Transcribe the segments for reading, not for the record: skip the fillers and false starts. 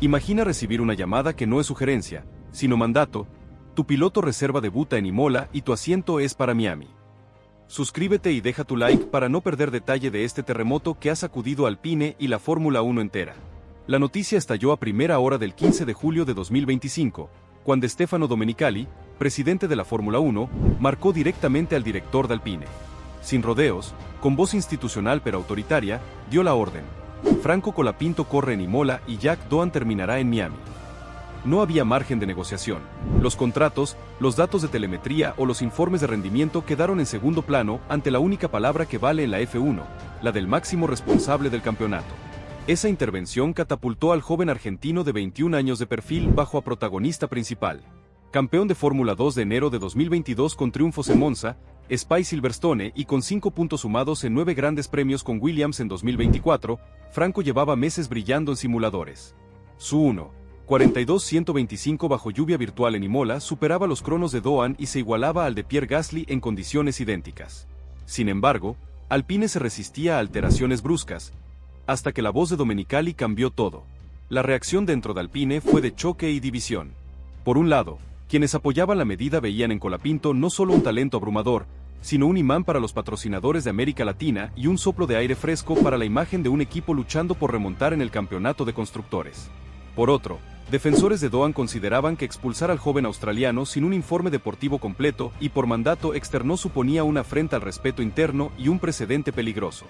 Imagina recibir una llamada que no es sugerencia, sino mandato. Tu piloto reserva debuta en Imola y tu asiento es para Miami. Suscríbete y deja tu like para no perder detalle de este terremoto que ha sacudido Alpine y la Fórmula 1 entera. La noticia estalló a primera hora del 15 de julio de 2025, cuando Stefano Domenicali, presidente de la Fórmula 1, marcó directamente al director de Alpine. Sin rodeos, con voz institucional pero autoritaria, dio la orden. Franco Colapinto corre en Imola y Jack Doan terminará en Miami. No había margen de negociación. Los contratos, los datos de telemetría o los informes de rendimiento quedaron en segundo plano ante la única palabra que vale en la F1, la del máximo responsable del campeonato. Esa intervención catapultó al joven argentino de 21 años de perfil bajo a protagonista principal. Campeón de Fórmula 2 de enero de 2022 con triunfos en Monza, Spa y Silverstone y con 5 puntos sumados en 9 grandes premios con Williams en 2024, Franco llevaba meses brillando en simuladores. Su 1:42.125 bajo lluvia virtual en Imola superaba los cronos de Doan y se igualaba al de Pierre Gasly en condiciones idénticas. Sin embargo, Alpine se resistía a alteraciones bruscas, hasta que la voz de Domenicali cambió todo. La reacción dentro de Alpine fue de choque y división. Por un lado, quienes apoyaban la medida veían en Colapinto no solo un talento abrumador, sino un imán para los patrocinadores de América Latina y un soplo de aire fresco para la imagen de un equipo luchando por remontar en el campeonato de constructores. Por otro, defensores de Doan consideraban que expulsar al joven australiano sin un informe deportivo completo y por mandato externo suponía una afrenta al respeto interno y un precedente peligroso.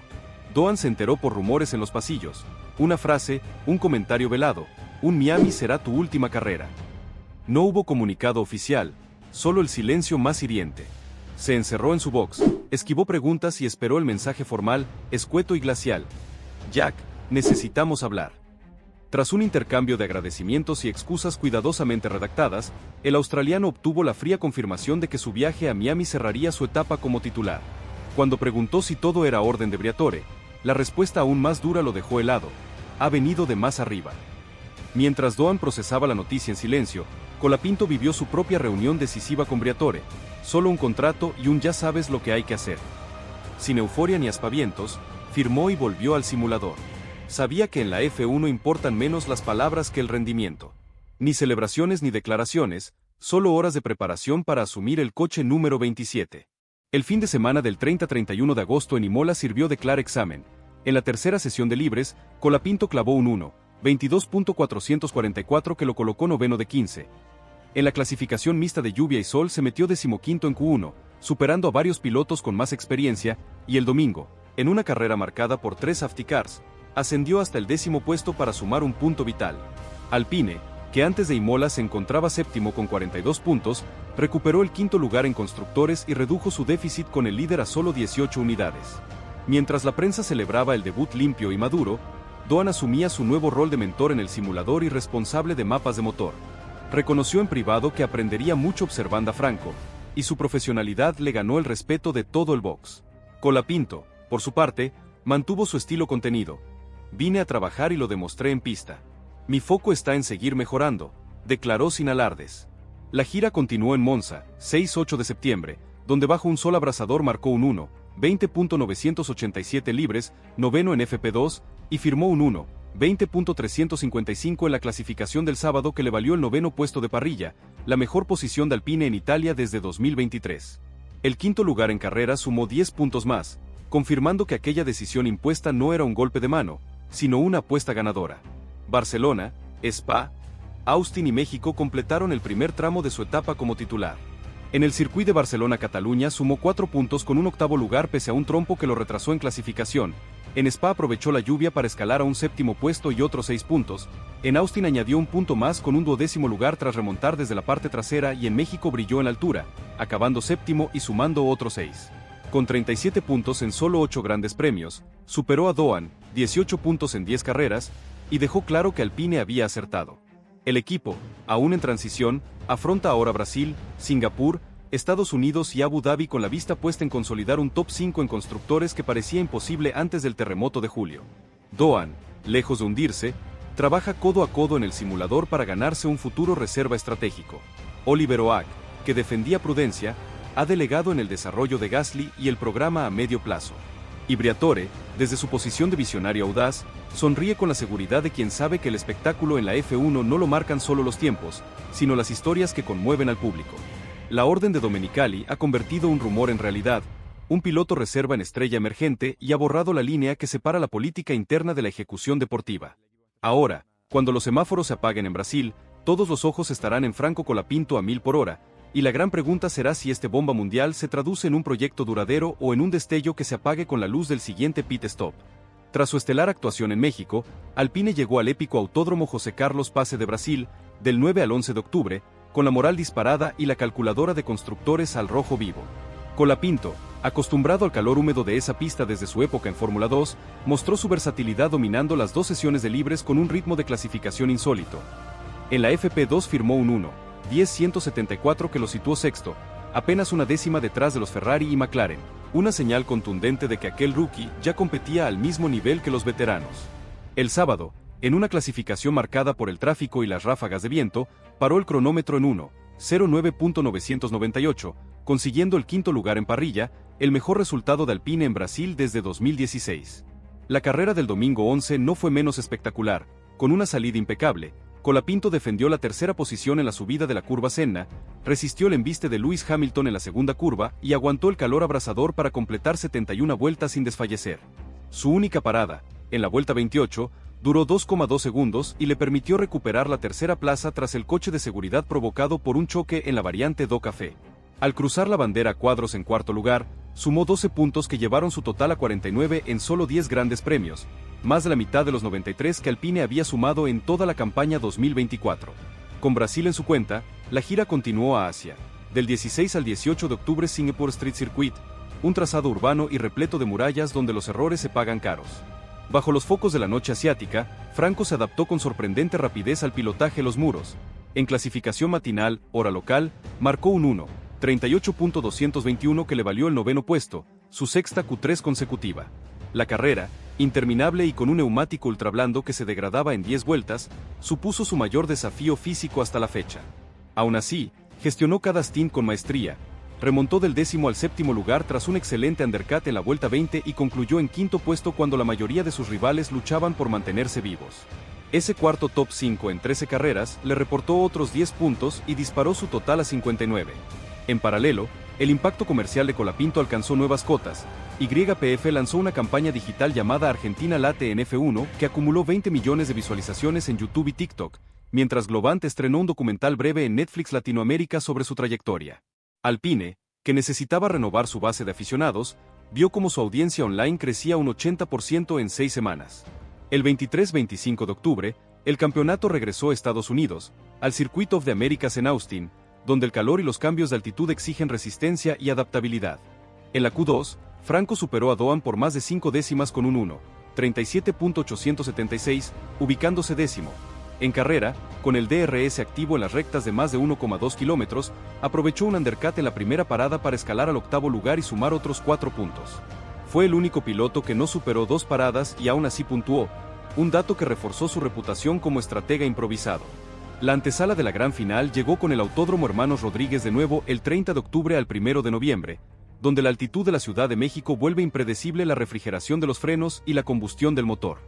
Doan se enteró por rumores en los pasillos, una frase, un comentario velado, un Miami será tu última carrera. No hubo comunicado oficial, solo el silencio más hiriente. Se encerró en su box, esquivó preguntas y esperó el mensaje formal, escueto y glacial. Jack, necesitamos hablar. Tras un intercambio de agradecimientos y excusas cuidadosamente redactadas, el australiano obtuvo la fría confirmación de que su viaje a Miami cerraría su etapa como titular. Cuando preguntó si todo era orden de Briatore, la respuesta aún más dura lo dejó helado. Ha venido de más arriba. Mientras Doan procesaba la noticia en silencio, Colapinto vivió su propia reunión decisiva con Briatore, solo un contrato y un ya sabes lo que hay que hacer. Sin euforia ni aspavientos, firmó y volvió al simulador. Sabía que en la F1 importan menos las palabras que el rendimiento. Ni celebraciones ni declaraciones, solo horas de preparación para asumir el coche número 27. El fin de semana del 30-31 de agosto en Imola sirvió de claro examen. En la tercera sesión de libres, Colapinto clavó un 1:22.444 que lo colocó noveno de 15. En la clasificación mixta de lluvia y sol se metió 15º en Q1, superando a varios pilotos con más experiencia, y el domingo, en una carrera marcada por 3 safety cars, ascendió hasta el 10º puesto para sumar un punto vital. Alpine, que antes de Imola se encontraba séptimo con 42 puntos, recuperó el 5º lugar en constructores y redujo su déficit con el líder a solo 18 unidades. Mientras la prensa celebraba el debut limpio y maduro, Doan asumía su nuevo rol de mentor en el simulador y responsable de mapas de motor. Reconoció en privado que aprendería mucho observando a Franco, y su profesionalidad le ganó el respeto de todo el box. Colapinto, por su parte, mantuvo su estilo contenido. Vine a trabajar y lo demostré en pista. Mi foco está en seguir mejorando, declaró sin alardes. La gira continuó en Monza, 6-8 de septiembre, donde bajo un sol abrasador marcó un 1:20.987 libres, noveno en FP2, y firmó un 1:20.355 en la clasificación del sábado que le valió el noveno puesto de parrilla, la mejor posición de Alpine en Italia desde 2023. El 5º lugar en carrera sumó 10 puntos más, confirmando que aquella decisión impuesta no era un golpe de mano, sino una apuesta ganadora. Barcelona, Spa, Austin y México completaron el primer tramo de su etapa como titular. En el circuito de Barcelona-Cataluña sumó 4 puntos con un 8º lugar pese a un trompo que lo retrasó en clasificación. En Spa aprovechó la lluvia para escalar a un 7º puesto y otros 6 puntos. En Austin añadió un punto más con un 12º lugar tras remontar desde la parte trasera y en México brilló en la altura, acabando 7º y sumando otros 6. Con 37 puntos en solo 8 grandes premios, superó a Doan, 18 puntos en 10 carreras, y dejó claro que Alpine había acertado. El equipo, aún en transición, afronta ahora Brasil, Singapur, Estados Unidos y Abu Dhabi con la vista puesta en consolidar un top 5 en constructores que parecía imposible antes del terremoto de julio. Doan, lejos de hundirse, trabaja codo a codo en el simulador para ganarse un futuro reserva estratégico. Oliver Oak, que defendía prudencia, ha delegado en el desarrollo de Gasly y el programa a medio plazo. Y Briatore, desde su posición de visionario audaz, sonríe con la seguridad de quien sabe que el espectáculo en la F1 no lo marcan solo los tiempos, sino las historias que conmueven al público. La orden de Domenicali ha convertido un rumor en realidad, un piloto reserva en estrella emergente y ha borrado la línea que separa la política interna de la ejecución deportiva. Ahora, cuando los semáforos se apaguen en Brasil, todos los ojos estarán en Franco Colapinto a 1000 por hora, y la gran pregunta será si este bomba mundial se traduce en un proyecto duradero o en un destello que se apague con la luz del siguiente pit stop. Tras su estelar actuación en México, Alpine llegó al épico Autódromo José Carlos Pace de Brasil, del 9 al 11 de octubre, con la moral disparada y la calculadora de constructores al rojo vivo. Colapinto, acostumbrado al calor húmedo de esa pista desde su época en Fórmula 2, mostró su versatilidad dominando las 2 sesiones de libres con un ritmo de clasificación insólito. En la FP2 firmó un 1:10.174 que lo situó sexto, apenas una décima detrás de los Ferrari y McLaren, una señal contundente de que aquel rookie ya competía al mismo nivel que los veteranos. El sábado, en una clasificación marcada por el tráfico y las ráfagas de viento, paró el cronómetro en 1:09.998, consiguiendo el quinto lugar en parrilla, el mejor resultado de Alpine en Brasil desde 2016. La carrera del domingo 11 no fue menos espectacular, con una salida impecable. Colapinto defendió la tercera posición en la subida de la curva Senna, resistió el embiste de Lewis Hamilton en la segunda curva y aguantó el calor abrasador para completar 71 vueltas sin desfallecer. Su única parada, en la vuelta 28, duró 2,2 segundos y le permitió recuperar la tercera plaza tras el coche de seguridad provocado por un choque en la variante Do Café. Al cruzar la bandera cuadros en cuarto lugar, sumó 12 puntos que llevaron su total a 49 en solo 10 grandes premios, más de la mitad de los 93 que Alpine había sumado en toda la campaña 2024. Con Brasil en su cuenta, la gira continuó a Asia. Del 16 al 18 de octubre Singapore Street Circuit, un trazado urbano y repleto de murallas donde los errores se pagan caros. Bajo los focos de la noche asiática, Franco se adaptó con sorprendente rapidez al pilotaje los muros. En clasificación matinal, hora local, marcó un 1:38.221 que le valió el noveno puesto, su sexta Q3 consecutiva. La carrera, interminable y con un neumático ultrablando que se degradaba en 10 vueltas, supuso su mayor desafío físico hasta la fecha. Aún así, gestionó cada stint con maestría, remontó del 10º al 7º lugar tras un excelente undercut en la vuelta 20 y concluyó en quinto puesto cuando la mayoría de sus rivales luchaban por mantenerse vivos. Ese cuarto top 5 en 13 carreras le reportó otros 10 puntos y disparó su total a 59. En paralelo, el impacto comercial de Colapinto alcanzó nuevas cotas. YPF lanzó una campaña digital llamada Argentina Late en F1 que acumuló 20 millones de visualizaciones en YouTube y TikTok, mientras Globant estrenó un documental breve en Netflix Latinoamérica sobre su trayectoria. Alpine, que necesitaba renovar su base de aficionados, vio cómo su audiencia online crecía un 80% en 6 semanas. El 23-25 de octubre, el campeonato regresó a Estados Unidos, al Circuit of the Americas en Austin, donde el calor y los cambios de altitud exigen resistencia y adaptabilidad. En la Q2, Franco superó a Doan por más de 5 décimas con un 1:37.876, ubicándose décimo. En carrera, con el DRS activo en las rectas de más de 1,2 kilómetros, aprovechó un undercut en la primera parada para escalar al octavo lugar y sumar otros 4 puntos. Fue el único piloto que no superó 2 paradas y aún así puntuó, un dato que reforzó su reputación como estratega improvisado. La antesala de la gran final llegó con el Autódromo Hermanos Rodríguez de nuevo el 30 de octubre al 1 de noviembre, donde la altitud de la Ciudad de México vuelve impredecible la refrigeración de los frenos y la combustión del motor.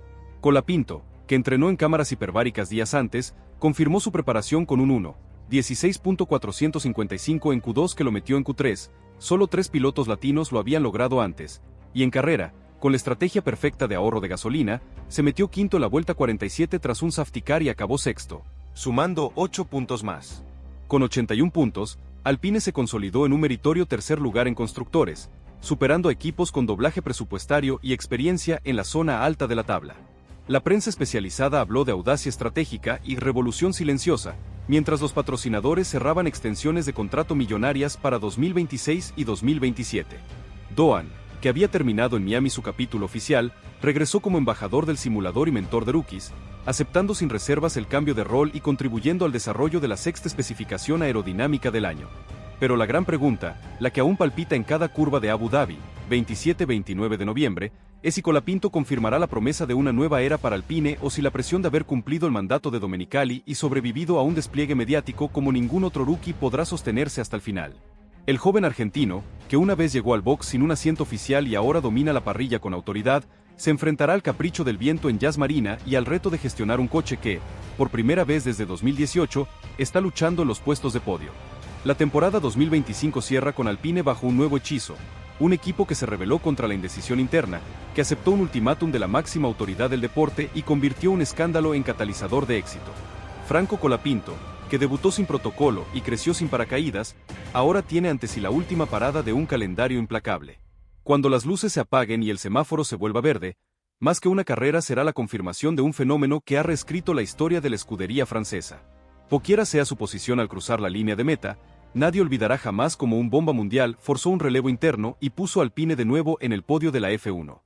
Colapinto, que entrenó en cámaras hiperbáricas días antes, confirmó su preparación con un 1:16.455 en Q2 que lo metió en Q3, solo 3 pilotos latinos lo habían logrado antes, y en carrera, con la estrategia perfecta de ahorro de gasolina, se metió quinto en la vuelta 47 tras un safety car y acabó sexto, sumando 8 puntos más. Con 81 puntos, Alpine se consolidó en un meritorio tercer lugar en constructores, superando a equipos con doblaje presupuestario y experiencia en la zona alta de la tabla. La prensa especializada habló de audacia estratégica y revolución silenciosa, mientras los patrocinadores cerraban extensiones de contrato millonarias para 2026 y 2027. Doan, que había terminado en Miami su capítulo oficial, regresó como embajador del simulador y mentor de rookies, aceptando sin reservas el cambio de rol y contribuyendo al desarrollo de la sexta especificación aerodinámica del año. Pero la gran pregunta, la que aún palpita en cada curva de Abu Dhabi, 27-29 de noviembre, es si Colapinto confirmará la promesa de una nueva era para Alpine o si la presión de haber cumplido el mandato de Domenicali y sobrevivido a un despliegue mediático como ningún otro rookie podrá sostenerse hasta el final. El joven argentino, que una vez llegó al box sin un asiento oficial y ahora domina la parrilla con autoridad, se enfrentará al capricho del viento en Yas Marina y al reto de gestionar un coche que, por primera vez desde 2018, está luchando en los puestos de podio. La temporada 2025 cierra con Alpine bajo un nuevo hechizo, un equipo que se rebeló contra la indecisión interna, que aceptó un ultimátum de la máxima autoridad del deporte y convirtió un escándalo en catalizador de éxito. Franco Colapinto, que debutó sin protocolo y creció sin paracaídas, ahora tiene ante sí la última parada de un calendario implacable. Cuando las luces se apaguen y el semáforo se vuelva verde, más que una carrera será la confirmación de un fenómeno que ha reescrito la historia de la escudería francesa. Cualquiera sea su posición al cruzar la línea de meta, nadie olvidará jamás cómo un bomba mundial forzó un relevo interno y puso a Alpine de nuevo en el podio de la F1.